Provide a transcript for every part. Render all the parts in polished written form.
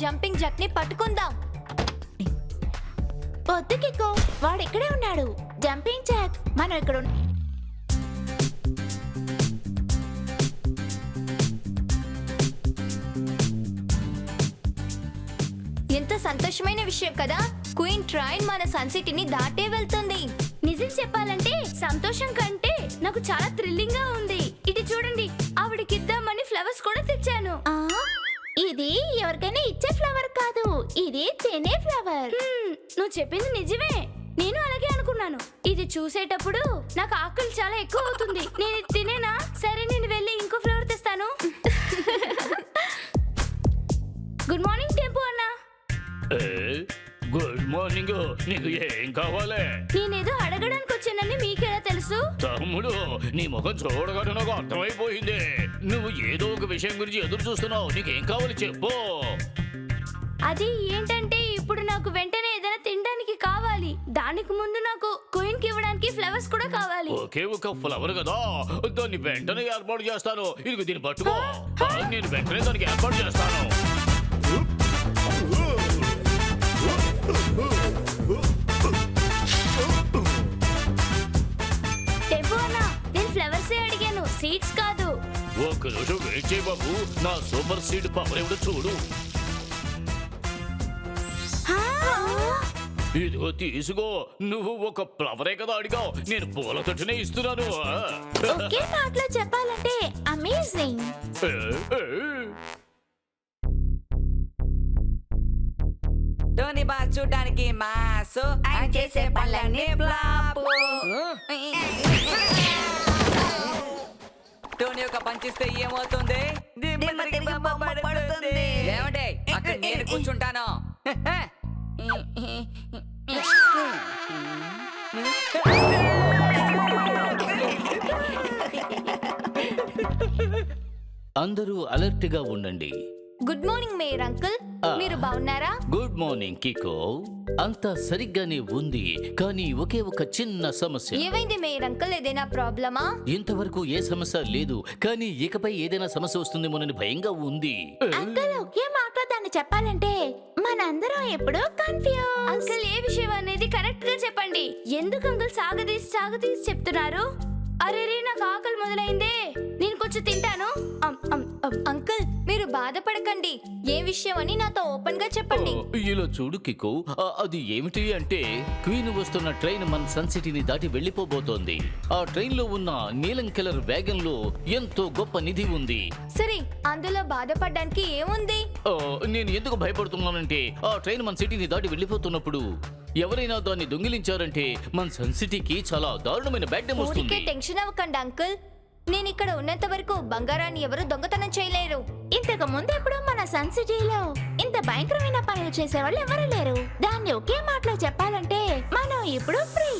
Jumping jack ని పట్టుకుందాం. వద్దు కికో, వాడు ఇక్కడే ఉన్నాడు. జంపింగ్ జాక్ మనం ఇక్కడ ఎంత సంతోషమైన విషయం కదా. క్వీన్ ట్రైన్ మన సన్ సిటీని దాటే వెళ్తుంది. నిజం చెప్పాలంటే సంతోషం కంటే నాకు చాలా థ్రిల్లింగ్ గా ఉంది. ఇది చూడండి, ఆవిడకి ఇద్దామని ఫ్లవర్స్ కూడా తెచ్చాను. ఇది ఎవరికైనా ఇచ్చే ఫ్లవర్ కాదు, ఇది తినే ఫ్లవర్. నువ్వు చెప్పింది నిజమే, నేను అలాగే అనుకున్నాను. ఇది చూసేటప్పుడు నాకు ఆకలి చాలా ఎక్కువ అవుతుంది. నేను ఇది తినేనా? సరే, నేను వెళ్ళి ఇంకో ఫ్లవర్ తెస్తాను. గుడ్ మార్నింగ్ టెంపు అన్నా. Good morning. నీకు ఏం కావాలి? నేనేదో అడగడానికి వచ్చానని మీకెలా తెలుసు? తమ్ముడు, నీ ముఖం చూడగానే నాకు అర్థమైపోయింది. నువ్వు ఏదో ఒక విషయం గురించి ఎదురు చూస్తున్నావు. నీకేం కావాలి చెప్పు. అది ఏంటంటే ఇప్పుడు నాకు వెంటనే ఏదైనా తినడానికి కావాలి. దానికి ముందు నాకు క్వీన్ కి ఇవ్వడానికి ఫ్లవర్స్ కూడా కావాలి. ఒకే ఒక ఫ్లవర్ కదా, దాన్ని వెంటనే ఏర్పాటు చేస్తాను. ఇదిగో దీన్ని పట్టుకో. నేను వెంటనే దానికి ఏర్పాటు చేస్తాను. టెంపు అన్నా, నేను ఫ్లవర్సే అడిగాను, సీడ్స్ కాదు. ఒక్క నిమిషం వెయిట్ చేయి బాబు. నా సూపర్ సీడ్ పవర్ ఏమిటో చూడు. ఇదిగో తీసుకో. నువ్వు ఒక ఫ్లవరే కదా అడిగావు, నేను పూల తొట్టునే ఇస్తున్నాను. ఒకే మాటలో చెప్పాలంటే అమేజింగ్. టోనీ బాస్ చూడడానికి మాసు, ఆయన చేసే పనులన్నీ ఫ్లాపు. టోనీ ఒక పంచిస్తే ఏమవుతుంది? ఏమంటే అక్కడ నేను కూర్చుంటాను. అందరూ అలర్ట్ గా ఉండండి. గుడ్ మార్నింగ్ మేయర్ అంకుల్, మీరు బాగున్నారా? Good morning Kiko. అంతా సరిగ్గానే ఉంది, కానీ ఒకే ఒక చిన్న సమస్య. ఏమైంది మేయర్ అంకుల్? ఏదైనా ప్రాబ్లమా? ఇంతవరకు ఏ సమస్య లేదు, కానీ ఇకపై ఏదైనా సమస్య వస్తుందేమోనని భయంగా ఉంది. అంకుల్ ఒకే మాటలో దాన్ని చెప్పాలంటే మనందరం ఎప్పుడూ కన్ఫ్యూజ్. అంకుల్, ఏ విషయం అనేది కరెక్ట్ గా చెప్పండి. ఎందుకు అంకుల్ సాగదీసి చెప్తున్నారు? అరే, నాకు ఆకలి మొదలైందే. నేను కొంచెం తింటాను. అంకుల్, మీరు బాధపడకండి. ఏ విషయం అని నాతో ఓపెన్ గా చెప్పండి. ఇలా చూడు కికో, అది ఏమిటి అంటే క్వీన్ వస్తున్న ట్రైన్ మన సన్ సిటీని దాటి వెళ్లిపోబోతోంది. ఆ ట్రైన్ లో ఉన్న నీలం కలర్ వ్యాగన్ లో ఎంతో గొప్ప నిధి ఉంది. సరే, అందులో బాధపడడానికి ఏముంది? నేను ఎందుకు భయపడుతున్నానంటే ఆ ట్రైన్ మన సిటీని దాటి వెళ్లిపోతున్నప్పుడు ఎవరైనా దాన్ని దొంగిలించారంటే మన సన్ సిటీకి చాలా దారుణమైన బ్యాడ్ నేమ్ ఊరికే వస్తుంది. టెన్షన్ అవ్వకండి అంకుల్. నేను ఇక్కడ ఉన్నంత వరకు బంగారాన్ని ఎవరు దొంగతనం చేయలేరు. ఇంతకు ముందు ఎప్పుడు మన సన్ సిటీలో ఇంత భయంకరమైన పనులు చేసేవాళ్ళు ఎవరు లేరు. దాన్ని ఒకే మాటలో చెప్పాలంటే మనం ఇప్పుడు ఫ్రీ.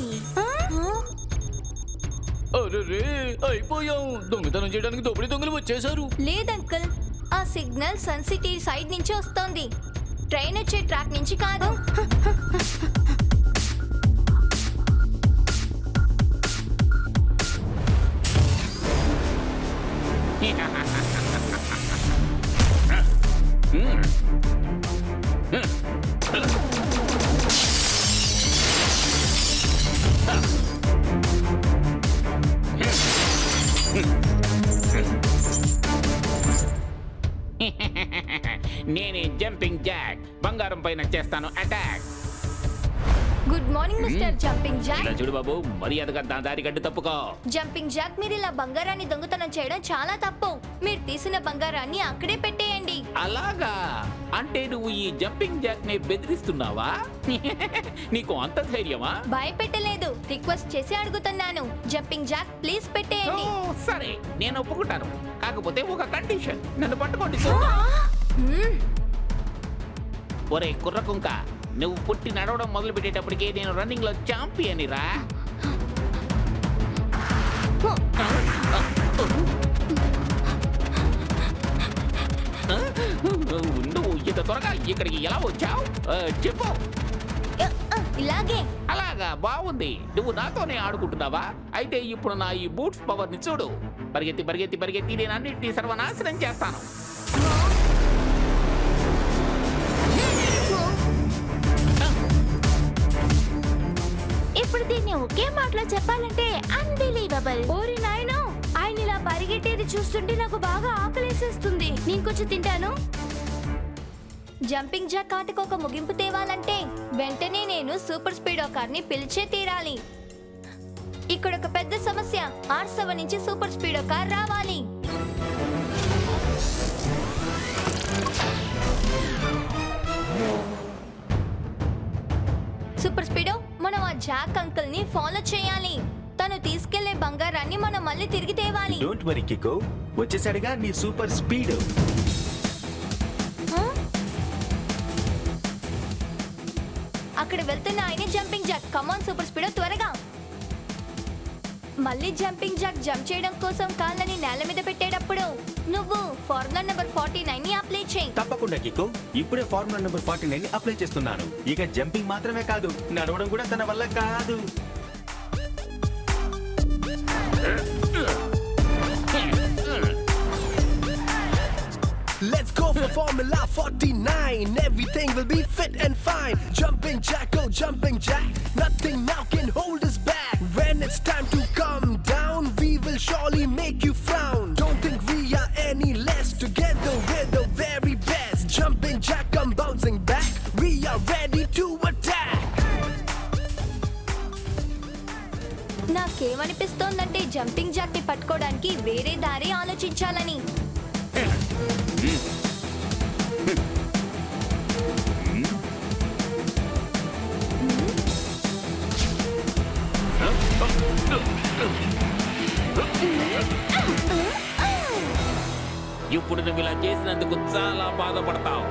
అరే, అయిపోయాం. దొంగతనం చేయడానికి దొంగలు వచ్చేసారు. లేదంకుల్, ఆ సిగ్నల్ సన్ సిటీ సైడ్ నుంచి వస్తోంది, ట్రైన్ వచ్చే ట్రాక్ నుంచి కాదు. నేనే జంపింగ్ జాక్, బంగారం పైన చేస్తాను attack. Good morning mister jumping Jack. ఇలా చూడు బాబు, మర్యాదగా నా దారి గడ్డు తప్పుకో. జంపింగ్ జాక్, మీరు ఇలా బంగారాన్ని దొంగతనం చేయడం చాలా తప్పు. మీరు తీసిన బంగారాన్ని అక్కడే పెట్టేయండి. అలాగా? అంటే నువ్వు ఈ జంపింగ్ జాక్ ని బెదిరిస్తున్నావా? నీకు అంత ధైర్యమా? భయపెట్టలేదు, రిక్వెస్ట్ చేసి అడుగుతున్నాను. జంపింగ్ జాక్, ప్లీజ్ పెట్టేయండి. ఓ, సరే, నేను ఒప్పుకుంటాను. కాకపోతే ఒక కండిషన్, నన్ను పట్టుకోండి. ఒరే కుర్రకుంక, నువ్వు పుట్టి నడవడం మొదలు పెట్టేటప్పటికే నేను రన్నింగ్ లో ఛాంపియన్ రా. నువ్వు ఇంత త్వరగా ఇక్కడికి ఎలా వచ్చావు చెప్పు. ఇలాగే. అలాగా, బాగుంది. నువ్వు నాతోనే ఆడుకుంటున్నావా? అయితే ఇప్పుడు నా ఈ బూట్స్ పవర్ ని చూడు. పరిగెత్తి పరిగెత్తి పరిగెత్తి నేను అన్నింటినీ సర్వనాశనం చేస్తాను. ఒకే మాటలో చెప్పాలంటే అన్బిలీవబుల్. ఓరి నాయనో, ఆయన ఇలా పరిగెట్టేది చూస్తుంటే నాకు బాగా ఆకలేసేస్తుంది. నేను కొంచెం తింటాను. జంపింగ్ జాక్ ఆటకు ఒక ముగింపు తేవాలంటే వెంటనే నేను సూపర్ స్పీడో కార్ని పిలిచే తీరాలి. ఇక్కడ ఒక పెద్ద సమస్య, R7 నుంచి సూపర్ స్పీడో కార్ రావాలి. సూపర్ స్పీడో, మనం ఆ జాక్ అంకుల్ ని ఫాలో చేయాలి. తను తీసుకెళ్లే బంగారాన్ని మనం మళ్ళీ తిరిగి తేవాలి. డోంట్ వరీ కికో, వచ్చేసాడుగా నీ సూపర్ స్పీడ్. అక్కడ వెళ్తున్న ఆయన జంపింగ్ జాక్. కమాన్ సూపర్ స్పీడో, త్వరగా. మళ్ళీ జంపింగ్ జాక్ జంప్ చేయడం కోసం కాళ్ళని నేల మీద పెట్టేటప్పుడు నువ్వు ఫార్ములా నెంబర్ 49 ని అప్లై చేయి. తప్పకుండా కికో, ఇప్పుడే ఫార్ములా నెంబర్ 49 ని అప్లై చేస్తున్నాను. ఇక జంపింగ్ మాత్రమే కాదు, నడవడం కూడా తన వల్ల కాదు. Let's go for Formula 49. Everything will be fit and fine. Jumping jack, oh jumping jack. Nothing now can hold us back. When it's time to come down, we will surely make you frown. Don't think we are any less. Together we're the very best. Jumping jack, come bouncing back. We are ready to attack. నాకేమనిపిస్తోందంటే jumping jack ని పట్టుకోవడానికి వేరే దారి ఆలోచించాలని. ఇప్పుడు నువ్వు ఇలా చేసినందుకు చాలా బాధపడతావు.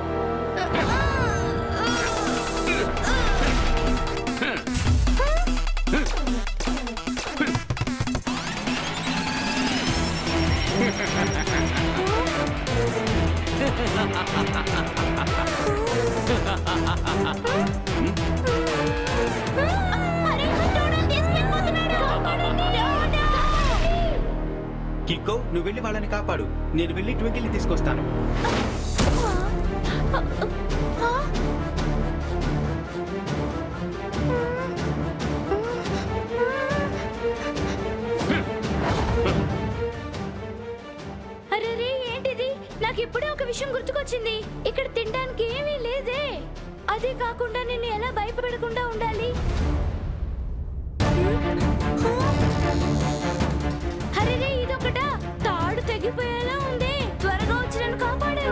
కికో, నువ్వు వెళ్ళి వాళ్ళని కాపాడు. నేను వెళ్ళి ట్వింకిల్ని తీసుకొస్తాను. అరే ఏంటిది? నాకు ఇప్పుడే ఒక విషయం గుర్తుకొచ్చింది. ఇక్కడ తినడానికి ఏమీ లేదే. అదే కాకుండా నేను ఎలా భయపడకుండా ఉండాలి? అరే ఇదొకటా? తాడు తెగిపోయేలా ఉంది. త్వరగా వచ్చి నన్ను కాపాడు.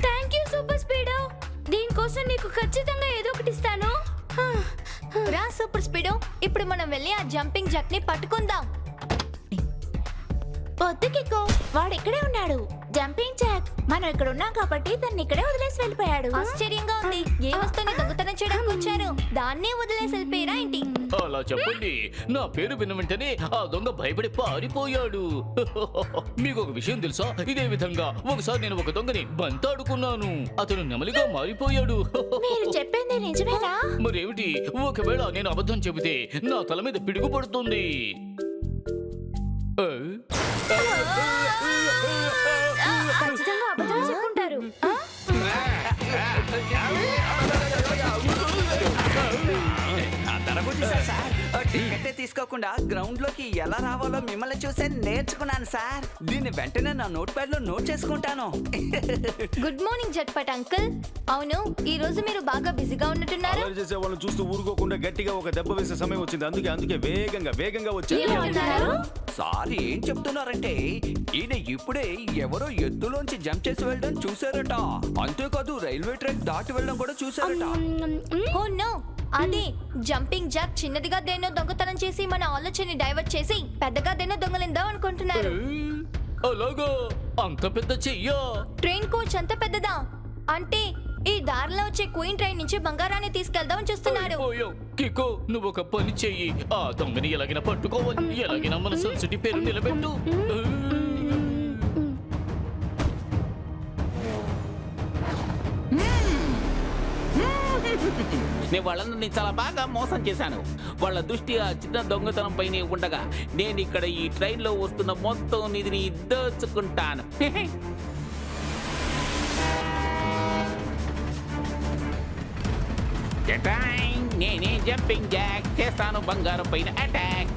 Thank you super speedo. దీనికోసం నీకు ఖచ్చితంగా ఏదో ఒకటి ఇస్తాను. రా సూపర్ స్పీడో, ఇప్పుడు మనం వెళ్ళి ఆ జంపింగ్ జాక్ ని పట్టుకుందాం. వద్దు కికో, వాడు ఇక్కడే ఉన్నాడు. జంపింగ్ జాక్ మనం ఇక్కడ ఉన్నాం కాబట్టి తన్ని ఇక్కడే వదిలేసి వెళ్ళిపోయాడు. ఆశ్చర్యంగా ఉంది. ఏ వస్తువుని దొంగతనం చేయడానికి వచ్చారు, దాన్నే వదిలేసి వెళ్ళిపోయారా ఏంటి? అలా చెప్పండి. నా పేరు విన్న వెంటనే ఆ దొంగ భయపడి పారిపోయాడు. మీకు ఒక విషయం తెలుసా? ఇదే విధంగా ఒకసారి నేను ఒక దొంగని బంతాడుకున్నాను. అతను నెమలిగా మారిపోయాడు. మీరు చెప్పింది నిజమేనా? మరేమిటి, ఒకవేళ నేను అబద్ధం చెబితే నా తల మీద పిడుగు పడుతుంది. ఖచ్చితంగా అబద్ధం చెప్పుంటారు. టికెట్ తీసుకోకుండా గ్రౌండ్ లోకి ఎలా రావాలో మిమ్మల్ని చూసే నేర్చుకున్నాను సార్. దీన్ని వెంటనే నా నోట్ ప్యాడ్ లో నోట్ చేసుకుంటాను. Good morning Jhatpat uncle. అవును, ఈ రోజు మీరు బాగా బిజీగా ఉన్నట్టున్నారు. అల్లరి చేసే వాళ్ళని చూస్తూ ఊరుకోకుండా గట్టిగా ఒక దెబ్బ వేసే సమయం వచ్చింది. అందుకే వేగంగా వచ్చాను. ఏమంటున్నారు? సార్ ఏం చెప్తున్నారంటే ఈయన ఇప్పుడే ఎవరో ఎత్తులోంచి జంప్ చేసి వెళ్ళడం చూసారట. అంతేకాదు రైల్వే ట్రాక్ దాటి వెళ్ళడం కూడా చూసారట. ఓ నో, అదే జంపింగ్ జాక్ చిన్నదిగా దేన్నో దొంగతనం చేసి మన ఆలోచనని డైవర్ట్ చేసి పెద్దగా దేన్నో దొంగలిందాం అనుకుంటున్నారు. అలాగా? అంత పెద్ద చెయ్యా? ట్రైన్ కోచ్ అంత పెద్దదా? అంటే ఈ దారిలో వచ్చే క్వీన్ ట్రైన్ నుంచి బంగారాన్ని తీసుకెళ్దామని చూస్తున్నాడు. అయిపోయాం. కికో, నువ్వు ఒక పని చెయ్యి. ఆ దొంగని ఎలాగైనా పట్టుకోవాలి. ఎలాగైనా మన సొసైటీ పేరు నిలబెట్టు. నేను వాళ్ళందరినీ చాలా బాగా మోసం చేశాను. వాళ్ళ దృష్టి ఆ చిన్న దొంగతనం పైనే ఉండగా నేను ఇక్కడ ఈ ట్రైన్లో వస్తున్న మొత్తం నిధిని దోచుకుంటాను. నేనే జంపింగ్ జాక్ చేస్తాను బంగారం పైన అటాక్.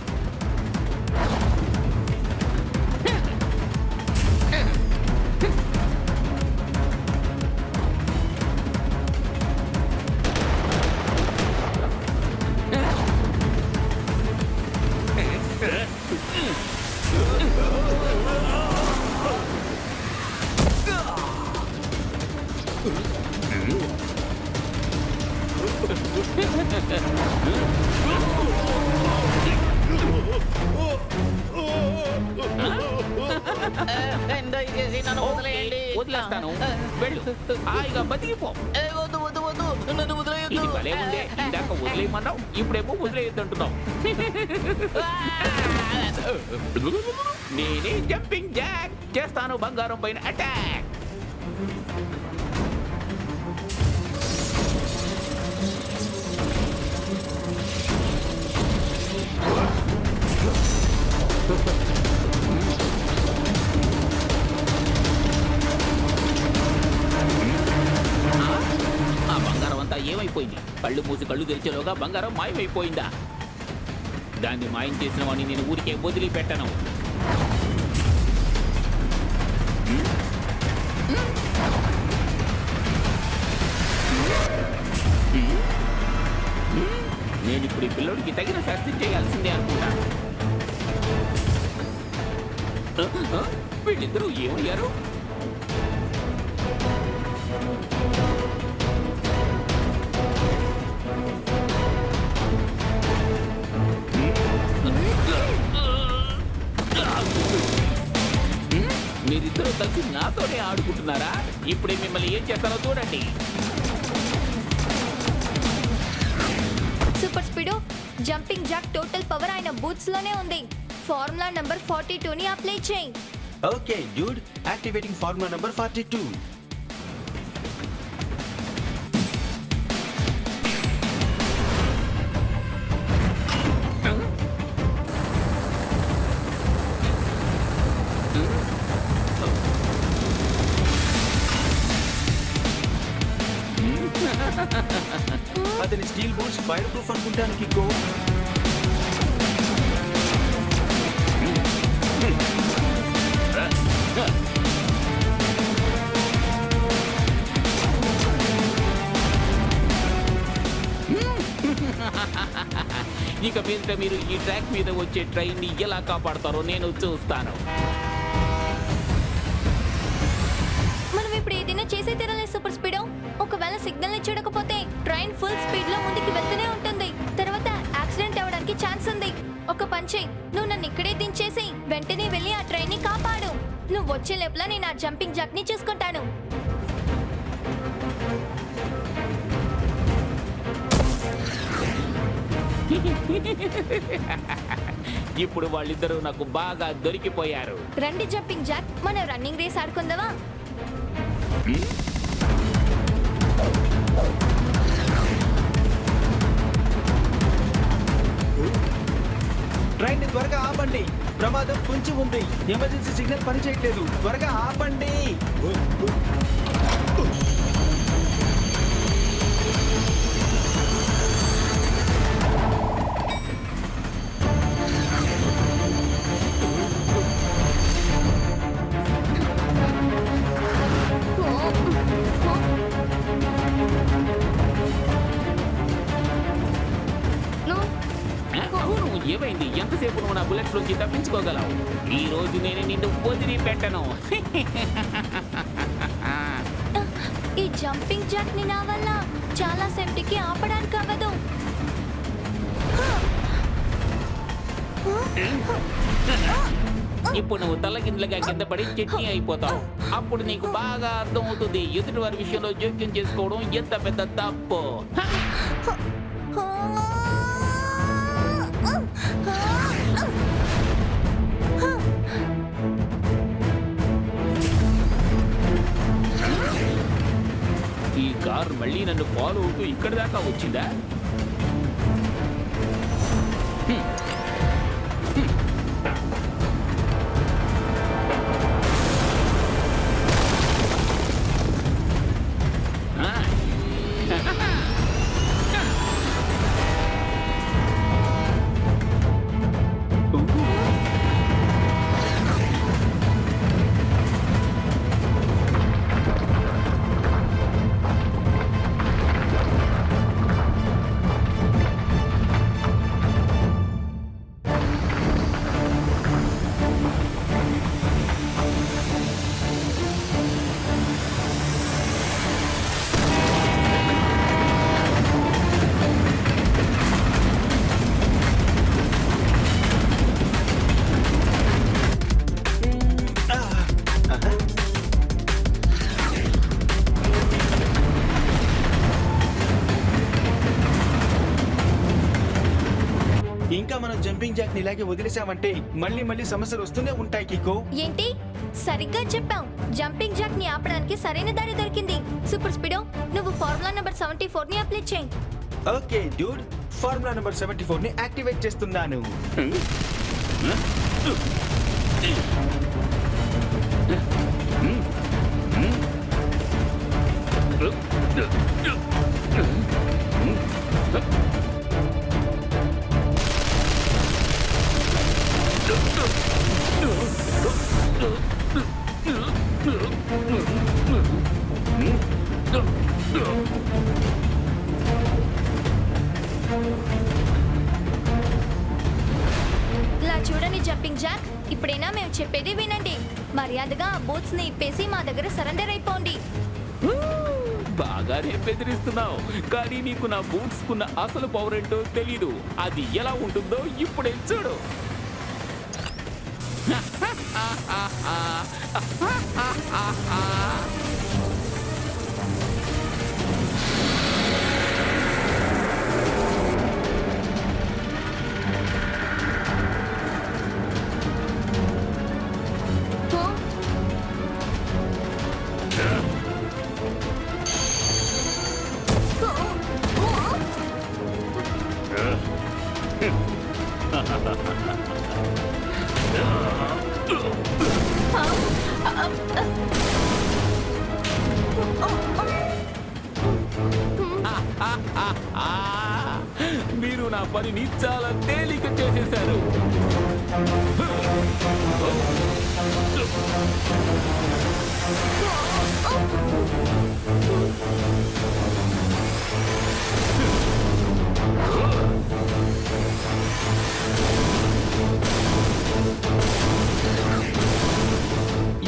దయచేసి నన్ను వదిలేయండి. వదిలేస్తాను, వెళ్ళు, హాయిగా బతికిపో. వద్దు వద్దు వద్దు, నన్ను వదిలేయొద్దు. ఇది భలే ఉందే, ఇందాక వదిలేయమన్నావు, ఇప్పుడేమో వదిలేయొద్దంటున్నావు. నేనే జంపింగ్ జాక్ చేస్తాను బంగారం పైన అటాక్. ఆ బంగారం అంతా ఏమైపోయింది? కళ్ళు మూసి కళ్ళు తెరిచేలోగా బంగారం మాయమైపోయిందా? దాన్ని మాయం చేసిన వాడిని నేను ఊరికే వదిలిపెట్టను. నేను ఇప్పుడు ఈ పిల్లోడికి తగిన శాస్త్రం చేయాల్సిందే అనుకుంటా. వీళ్ళిద్దరూ ఏమయ్యారు? మీరిద్దరూ కలిసి నాతోనే ఆడుకుంటున్నారా? ఇప్పుడే మిమ్మల్ని ఏం చేస్తారో చూడండి. Super speedo, jumping Jack total power ఆయన బూట్స్ లోనే ఉంది. ఫార్ములా నంబర్ 42 ని అప్లై చేయి. Okay dude, activating formula number 42. అతని స్టీల్ బూట్స్ ఫైర్ ప్రూఫ్ అనుకుంటాను కిక్కో. ఇక మీద మీరు ఈ ట్రాక్ మీద వచ్చే ట్రైన్ ని ఎలా కాపాడతారో నేను చూస్తాను. మనం ఇప్పుడు ఏదైనా చేసే తీరాలి సూపర్ స్పీడో. ఒకవేళ సిగ్నల్ ని చూడకపోతే ట్రైన్ ఫుల్ స్పీడ్ లో ముందుకు వెళ్తూనే ఉంటుంది. తర్వాత యాక్సిడెంట్ అవ్వడానికి ఛాన్స్ ఉంది. ఒక పని చెయ్, నువ్వు నన్ను ఇక్కడే దించేసి వెంటనే వెళ్ళి ఆ ట్రైన్ ని కాపాడు. నువ్వు వచ్చే లోపల నేను ఆ జంపింగ్ జాక్ ని చూసుకుంటాను. ఇప్పుడు వాళ్ళిద్దరూ నాకు బాగా దొరికిపోయారు. రండి జంపింగ్ జాక్, మనం రన్నింగ్ రేస్ ఆడుకుందామా? ట్రైన్ ని త్వరగా ఆపండి, ప్రమాదం పొంచి ఉంది. ఎమర్జెన్సీ సిగ్నల్ పనిచేయట్లేదు, త్వరగా ఆపండి. అవును, ఏమైంది? ఎంతసేపు నువ్వు నా బుల్లెట్స్ నుంచి తప్పించుకోగలవు? ఈ రోజు నేను నిన్ను వదిలిపెట్టను. ఈ జంపింగ్ జాక్ ని నా వల్ల చాలా సేపటికి ఆపడానికి అవ్వదు. ఇప్పుడు నువ్వు తలకిందులుగా కింద పడి చట్నీ అయిపోతావు. అప్పుడు నీకు బాగా అర్థం అవుతుంది ఎదుటి వారి విషయంలో జోక్యం చేసుకోవడం ఎంత పెద్ద తప్పు. ఈ కారు కార్ మళ్ళీ నన్ను ఫాలో అవుతూ ఇక్కడి దాకా వచ్చిందా? ఇంకా మనం జంపింగ్ జాక్ ని ఇలాగే వదిలేసామంటే మళ్ళీ మళ్ళీ సమస్యలు వస్తూనే ఉంటాయి కికో. ఏంటి సరిగ్గా చెప్పావు. జంపింగ్ జాక్ ని ఆపడానికి సరైన దారి దొరికింది. సూపర్ స్పీడో నువ్వు ఫార్ములా నెంబర్ 74 ని అప్లై చేయి. ఓకే డూడ్, ఫార్ములా నెంబర్ 74 ని యాక్టివేట్ చేస్తున్నాను. ఇలా చూడండి జంపింగ్ జాక్, ఇప్పుడైనా మేము చెప్పేది వినండి. మర్యాదగా ఆ బూట్స్ ని ఇప్పేసి మా దగ్గర సరెండర్ అయిపోండి. బాగానే బెదిరిస్తున్నావు, కానీ నీకు నా బూట్స్ కున్న అసలు పవర్ ఏంటో తెలీదు. అది ఎలా ఉంటుందో ఇప్పుడే చూడు. మీరు నా పనిని చాలా తేలిక చేసేశారు.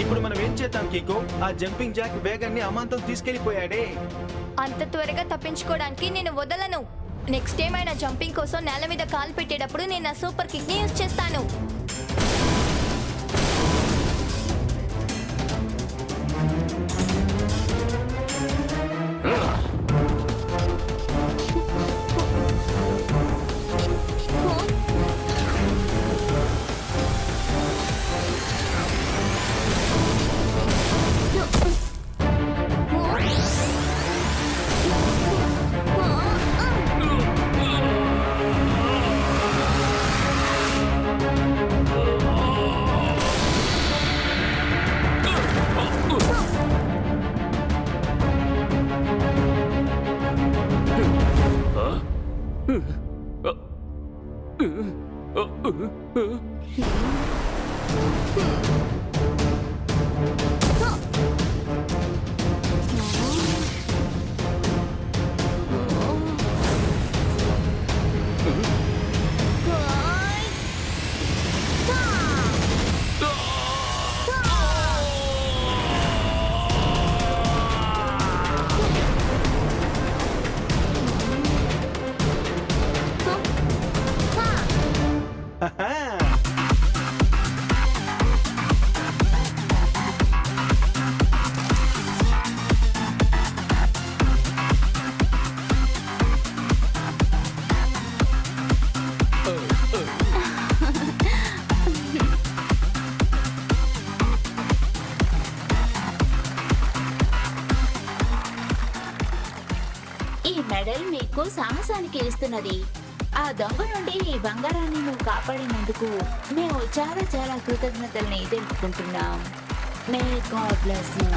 ఇప్పుడు మనం ఏం చేద్దాం కికో? ఆ జంపింగ్ జాక్ వేగాన్ని అమాంతం తీసుకెళ్లిపోయాడే. అంత త్వరగా తప్పించుకోవడానికి నేను వదలను. నెక్స్ట్ టైం ఆయన జంపింగ్ కోసం నేల మీద కాలు పెట్టేటప్పుడు నేను నా సూపర్ కిక్ ని యూజ్ చేస్తాను. మెడల్ మీకు సాహసానికి ఇస్తున్నది. ఆ దొంగ నుండి ఈ బంగారాన్ని నువ్వు కాపాడినందుకు మేము చాలా చాలా కృతజ్ఞతల్ని తెలుపుకుంటున్నాం. May God bless you.